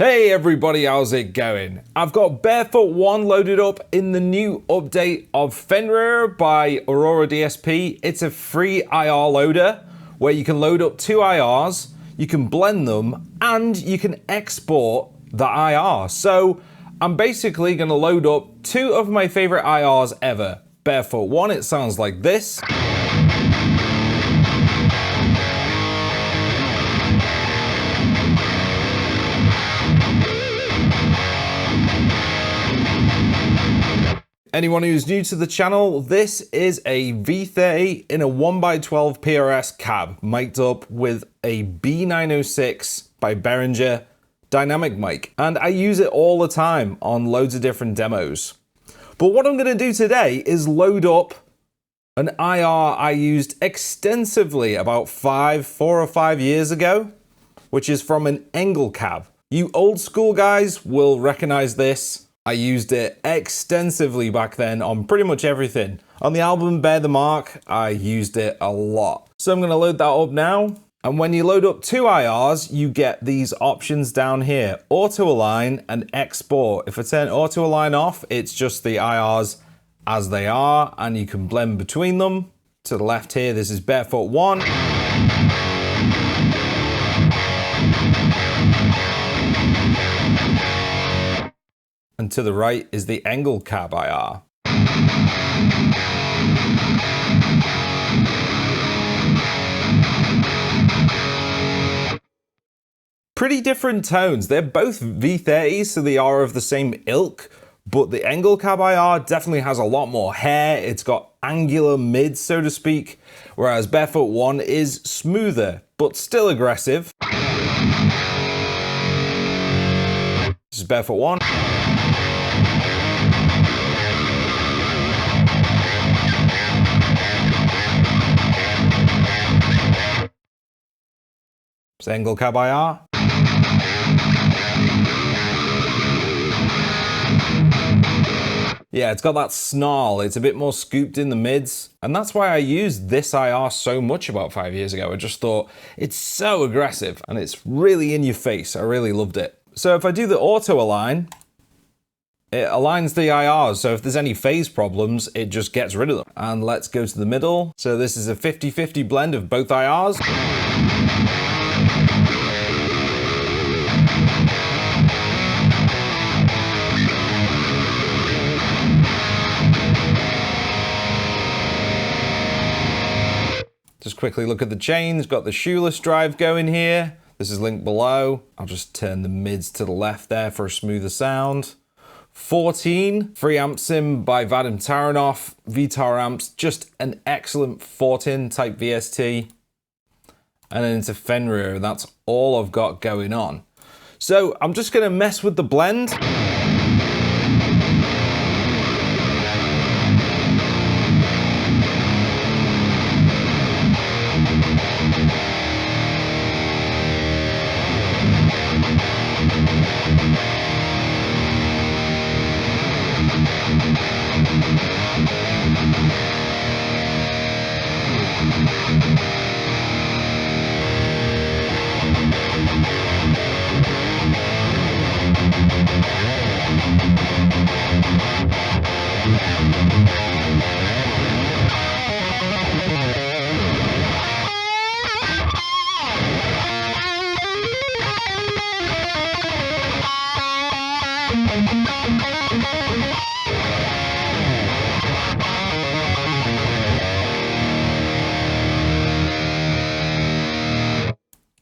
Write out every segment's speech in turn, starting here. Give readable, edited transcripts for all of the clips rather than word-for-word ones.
Hey everybody, how's it going? I've got Barefoot 1 loaded up in the new update of Fenr by Aurora DSP. It's a free IR loader where you can load up two IRs, you can blend them, and you can export the IR. So I'm basically going to load up two of my favorite IRs ever. Barefoot 1, it sounds like this. Anyone who's new to the channel, this is a V30 in a 1x12 PRS cab, mic'd up with a B906 by Behringer dynamic mic. And I use it all the time on loads of different demos. But what I'm gonna do today is load up an IR I used extensively about 4 or 5 years ago, which is from an Engel cab. You old school guys will recognize this. I used it extensively back then on pretty much everything. On the album Bear the Mark, I used it a lot. So I'm gonna load that up now. And when you load up two IRs, you get these options down here, auto align and export. If I turn auto align off, it's just the IRs as they are, and you can blend between them. To the left here, this is Barefoot 1. And to the right is the Engel cab IR. Pretty different tones. They're both V30s, so they are of the same ilk, but the Engel cab IR definitely has a lot more hair. It's got angular mids, so to speak, whereas Barefoot 1 is smoother, but still aggressive. This is Barefoot 1. It's Engel cab IR. Yeah, it's got that snarl. It's a bit more scooped in the mids. And that's why I used this IR so much about 5 years ago. I just thought it's so aggressive and it's really in your face. I really loved it. So if I do the auto align, it aligns the IRs. So if there's any phase problems, it just gets rid of them. And let's go to the middle. So this is a 50-50 blend of both IRs. Just quickly look at the chains, got the Shoeless Drive going here. This is linked below. I'll just turn the mids to the left there for a smoother sound. 14, 3 amp sim by Vadim Taranov, VTAR amps, just an excellent 14 type VST. And then into Fenr, that's all I've got going on. So I'm just gonna mess with the blend.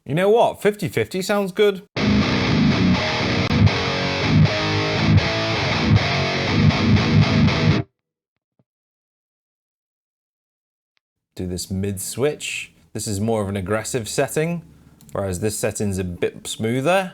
You know what? 50-50 sounds good. Do this mid switch. This is more of an aggressive setting, whereas this setting's a bit smoother.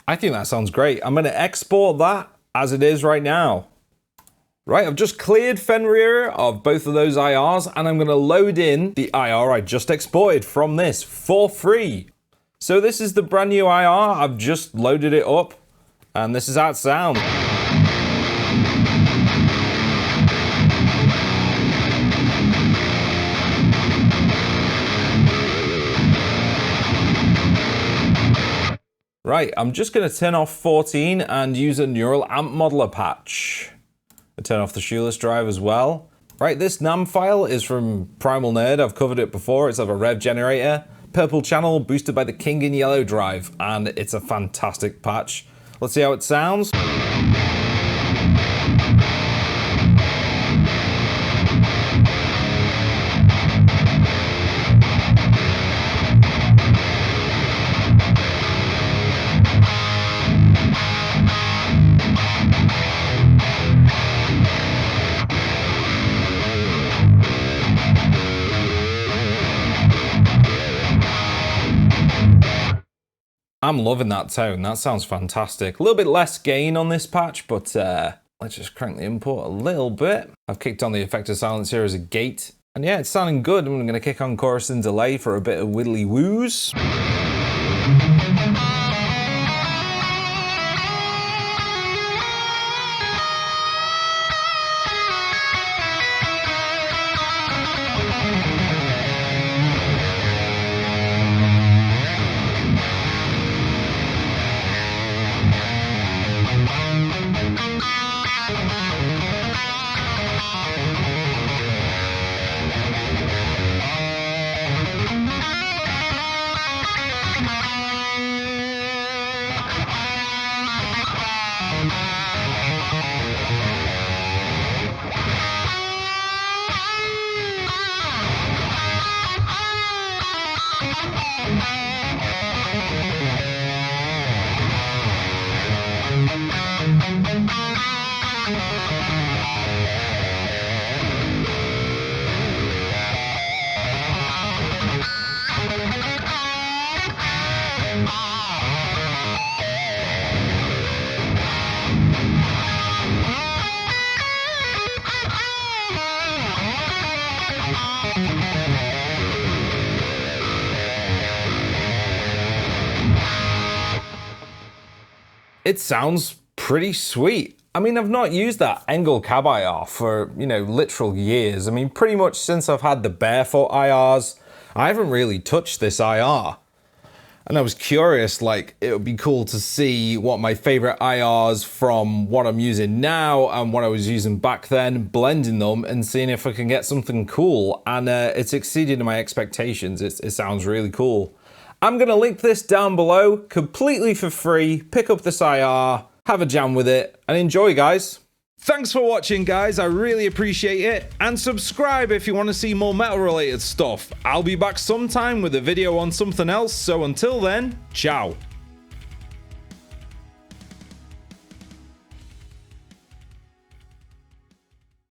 I think that sounds great. I'm going to export that as it is right now. Right, I've just cleared Fenr of both of those IRs, and I'm going to load in the IR I just exported from this for free. So this is the brand new IR. I've just loaded it up, and this is how it sounds. Right, I'm just going to turn off 14 and use a neural amp modeler patch. I turn off the Shoeless Drive as well. Right, this NAM file is from Primal Nerd. I've covered it before. It's of a rev generator, purple channel boosted by the King in Yellow drive, and it's a fantastic patch. Let's see how it sounds. I'm loving that tone. That sounds fantastic. A little bit less gain on this patch, but let's just crank the input a little bit. I've kicked on the effective silence here as a gate. And yeah, it's sounding good. I'm going to kick on chorus and delay for a bit of widdly woos. It sounds pretty sweet. I mean, I've not used that Engel Cab IR for, literal years. I mean, pretty much since I've had the Barefoot IRs, I haven't really touched this IR. And I was curious, like, it would be cool to see what my favorite IRs from what I'm using now and what I was using back then, blending them and seeing if I can get something cool. And it's exceeded my expectations. It sounds really cool. I'm going to link this down below completely for free. Pick up this IR, have a jam with it, and enjoy, guys. Thanks for watching, guys. I really appreciate it. And subscribe if you want to see more metal-related stuff. I'll be back sometime with a video on something else. So until then, ciao.